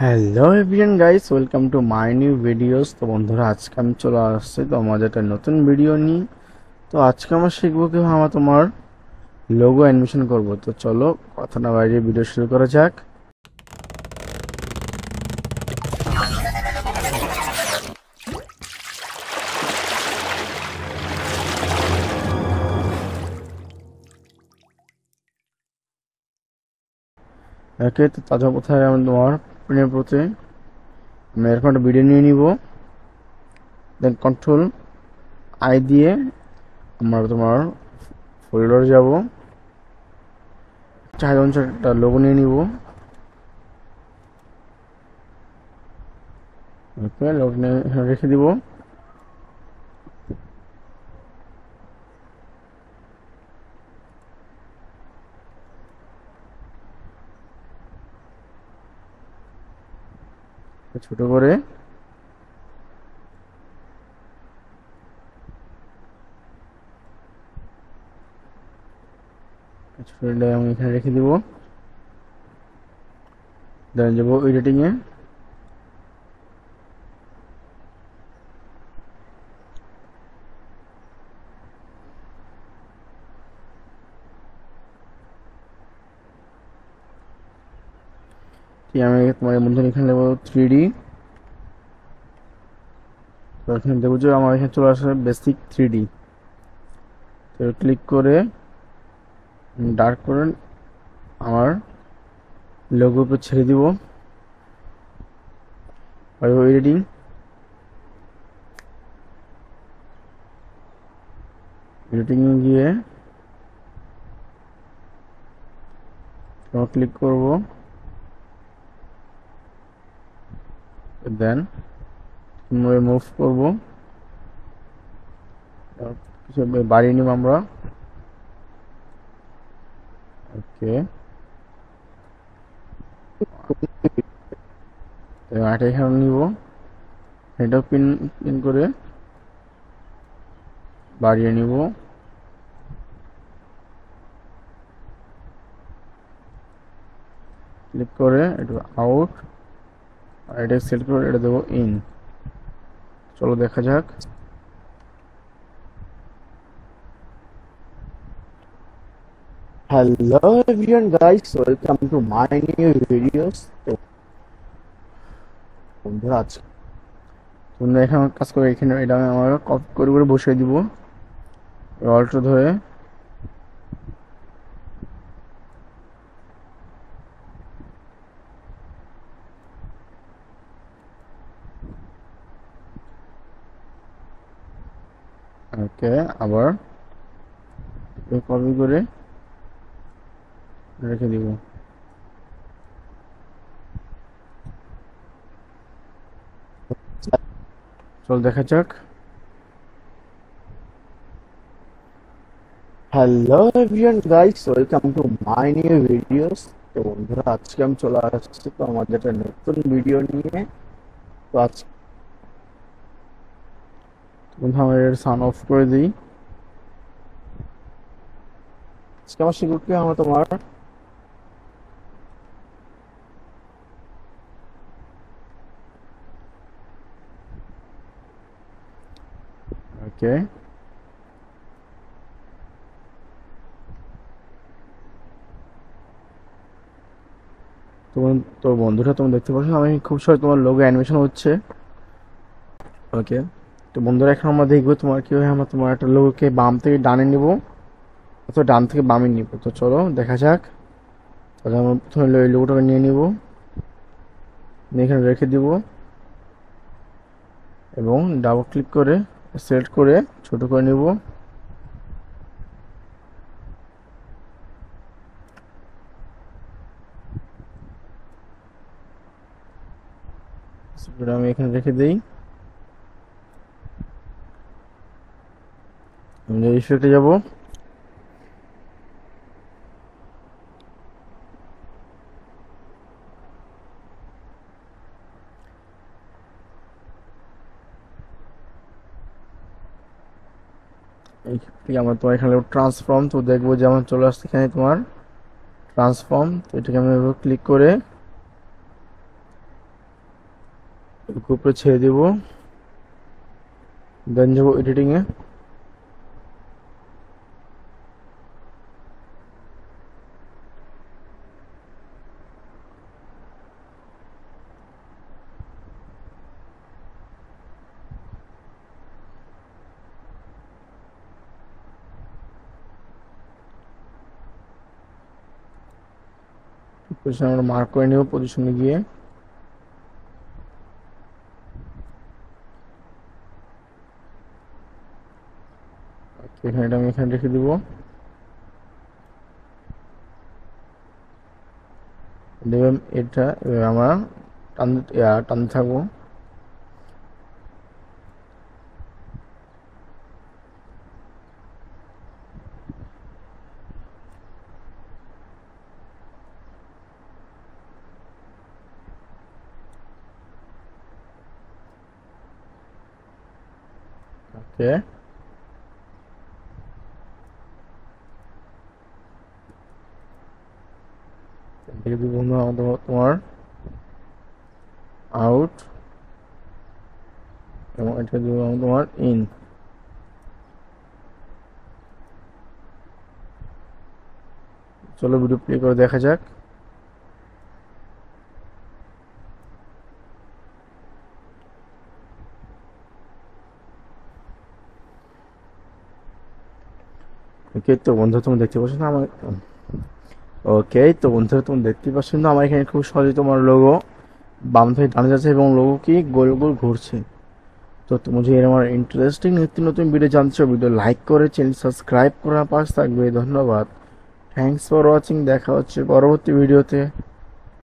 Hello everyone guys, welcome to my new videos. তো বন্ধুরা, আজকে আমি চলে আসছি তো আমাদের একটা নতুন ভিডিও নিয়ে। তো আজকে আমরা শিখবো কিভাবে আমরা তোমার লোগো অ্যানিমেশন করব। তো চলো কথা না বাইরে ভিডিও শুরু করা যাক। ওকে, তো তাজা কোথায় আমি তোমার প্রিন্টের প্রতি আমি এরকম একটা ভিডিও নিয়ে নিব। দেন কন্ট্রোল আই দিয়ে আমরা তোমার ফোল্ডারে যাব, চার একটা লোগো নিয়ে নিব। ওকে, লোগো নিয়ে এখানে রেখে দিব। ছোট করে ছোট আমি এখানে রেখে দিব। দেন যাবো এডিটিং এ। আমি তোমার মধ্যে এখানে দেবো 3D। তো এখানে দেখবো যে আমার এখানে চলে আসে বেসিক 3D। তো ক্লিক করে ডার্ক করে আমার লোগো উপর ছেড়ে দিব। এডিটিং, এডিটিং এ গিয়ে ক্লিক করব। দেন মুভ করব, কিছু বাড়িয়ে নিব আমরা। ওকে, এটা এখানে নিব, এটাও পিন পিন করে বাড়িয়ে নিব। ক্লিক করে এটা আউট, আর এটা সিলেক্ট করে এটা দেবো ইন। চলো দেখা যাক। Hello everyone guys, welcome to my new videos. তো বন্ধুরা, আজকে তোমরা এখানে কাজ করে এখানে এটা আমরা কপি করে করে বসিয়ে দিব অল্ট ধরে। ওকে, আবার কপি করে রেখে দিব। চল দেখা যাক। Hello everyone guys, welcome to my new videos. তো বন্ধুরা, আজকে আমি চলে আসছি তো আমাদের একটা নতুন ভিডিও নিয়ে। তো আজকে আমার সাউন্ড অফ করে দিই। আজকে আমার শিক্ষককে আমরা তোমার ওকে, তোমার তো বন্ধুরা তোমরা দেখতে পাচ্ছ আমি খুব সহজ তোমার লোগো অ্যানিমেশন হচ্ছে। ওকে, তো বন্ধুরা এখন আমরা দেখবো তোমার কিভাবে আমরা তোমার একটা লোগোকে বাম থেকে ডানে নিব অথবা ডান থেকে বামে নিব। তো চলো দেখা যাক। তাহলে আমরা প্রথমে এই লোগোটাকে নিয়ে নিব, নিয়ে এখানে রেখে দিব এবং ডাবল ক্লিক করে সিলেক্ট করে ছোট করে নিব। আমি এখানে রেখে দিই। ইফেক্টে যাব, আমার তোমার এখানে ট্রান্সফর্ম। তো দেখবো যে আমার চলে আসছে এখানে তোমার ট্রান্সফর্ম। তো এটাকে আমি ক্লিক করে উপরে ছেড়ে দিব, দেন যাবো এডিটিং এ। পজিশন আমরা মার্ক করে নেব পজিশনে গিয়ে। এখানে এটা আমি এখানে রেখে দিব। দেখবেন এটা আমরা টানতে থাকবো। ওকে, দেখে দিব বন্ধু আমাদের তোমার আউট, এবং এটা দিব তোমার ইন। চলো ভিডিও প্লে করে দেখা যাক। ওকে, তো বন্ধু তুমি দেখতে পাচ্ছ না আমার, ওকে তো বন্ধুরা তুমি দেখতে পাচ্ছ না আমার এখানে খুব সহজে তোমার লোগো বাম থেকে ডানে যাচ্ছে এবং লোগো কি গোল গোল ঘুরছে। তো তুমি যদি এর আমার ইন্টারেস্টিং নিত্য নতুন ভিডিও জানতে চাও, ভিডিও লাইক করে চ্যানেল সাবস্ক্রাইব করার পাশ থাকবে। ধন্যবাদ, থ্যাংকস ফর ওয়াচিং, দেখা হচ্ছে পরবর্তী ভিডিওতে।